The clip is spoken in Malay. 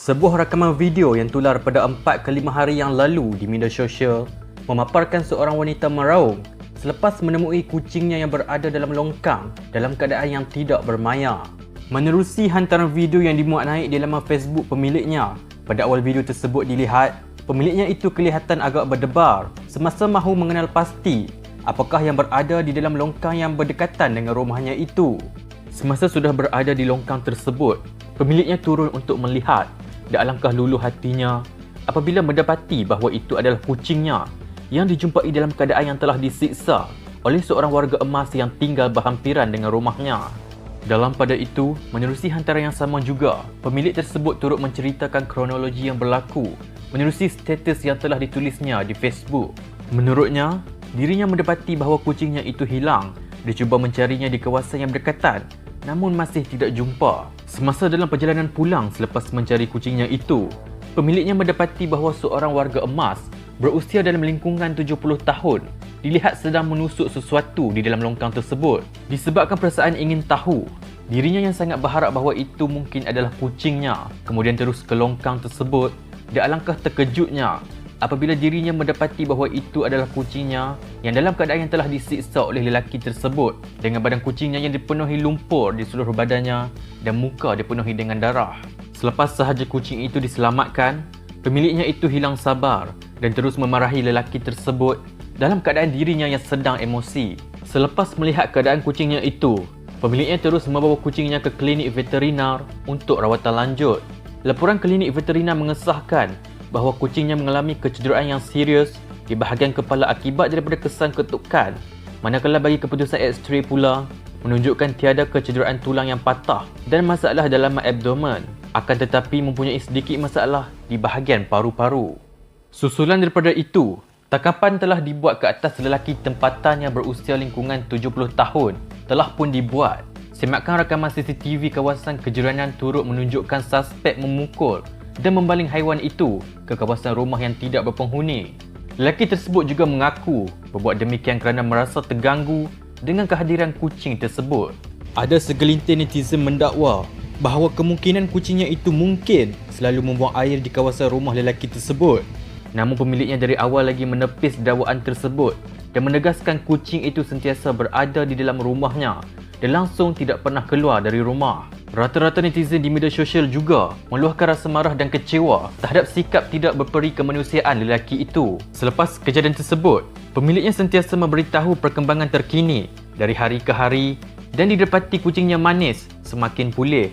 Sebuah rakaman video yang tular pada 4 ke 5 hari yang lalu di media sosial memaparkan seorang wanita meraung selepas menemui kucingnya yang berada dalam longkang dalam keadaan yang tidak bermaya. Menerusi hantaran video yang dimuat naik di laman Facebook pemiliknya, pada awal video tersebut dilihat pemiliknya itu kelihatan agak berdebar semasa mahu mengenal pasti apakah yang berada di dalam longkang yang berdekatan dengan rumahnya itu. Semasa sudah berada di longkang tersebut, pemiliknya turun untuk melihat. Dan alangkah luluh hatinya apabila mendapati bahawa itu adalah kucingnya yang dijumpai dalam keadaan yang telah disiksa oleh seorang warga emas yang tinggal berhampiran dengan rumahnya. Dalam pada itu, menerusi hantaran yang sama juga, pemilik tersebut turut menceritakan kronologi yang berlaku menerusi status yang telah ditulisnya di Facebook. Menurutnya, dirinya mendapati bahawa kucingnya itu hilang. Dia cuba mencarinya di kawasan yang berdekatan, namun masih tidak jumpa. Semasa dalam perjalanan pulang selepas mencari kucingnya itu, pemiliknya mendapati bahawa seorang warga emas berusia dalam lingkungan 70 tahun dilihat sedang menusuk sesuatu di dalam longkang tersebut. Disebabkan perasaan ingin tahu, dirinya yang sangat berharap bahawa itu mungkin adalah kucingnya, kemudian terus ke longkang tersebut. Dan alangkah terkejutnya apabila dirinya mendapati bahawa itu adalah kucingnya yang dalam keadaan yang telah disiksa oleh lelaki tersebut, dengan badan kucingnya yang dipenuhi lumpur di seluruh badannya dan muka dipenuhi dengan darah. Selepas sahaja kucing itu diselamatkan, pemiliknya itu hilang sabar dan terus memarahi lelaki tersebut dalam keadaan dirinya yang sedang emosi. Selepas melihat keadaan kucingnya itu, pemiliknya terus membawa kucingnya ke klinik veterinar untuk rawatan lanjut. Laporan klinik veterinar mengesahkan bahawa kucingnya mengalami kecederaan yang serius di bahagian kepala akibat daripada kesan ketukan, manakala bagi keputusan X-ray pula menunjukkan tiada kecederaan tulang yang patah dan masalah dalam abdomen, akan tetapi mempunyai sedikit masalah di bahagian paru-paru. Susulan daripada itu, tangkapan telah dibuat ke atas lelaki tempatan yang berusia lingkungan 70 tahun telah pun dibuat. Semakan rakaman CCTV kawasan kejiranan turut menunjukkan suspek memukul dan membaling haiwan itu ke kawasan rumah yang tidak berpenghuni. Lelaki tersebut juga mengaku berbuat demikian kerana merasa terganggu dengan kehadiran kucing tersebut. Ada segelintir netizen mendakwa bahawa kemungkinan kucingnya itu mungkin selalu membuang air di kawasan rumah lelaki tersebut. Namun pemiliknya dari awal lagi menepis dakwaan tersebut dan menegaskan kucing itu sentiasa berada di dalam rumahnya dan langsung tidak pernah keluar dari rumah. Rata-rata netizen di media sosial juga meluahkan rasa marah dan kecewa terhadap sikap tidak berperi kemanusiaan lelaki itu. Selepas kejadian tersebut, pemiliknya sentiasa memberitahu perkembangan terkini dari hari ke hari dan didapati kucingnya manis semakin pulih.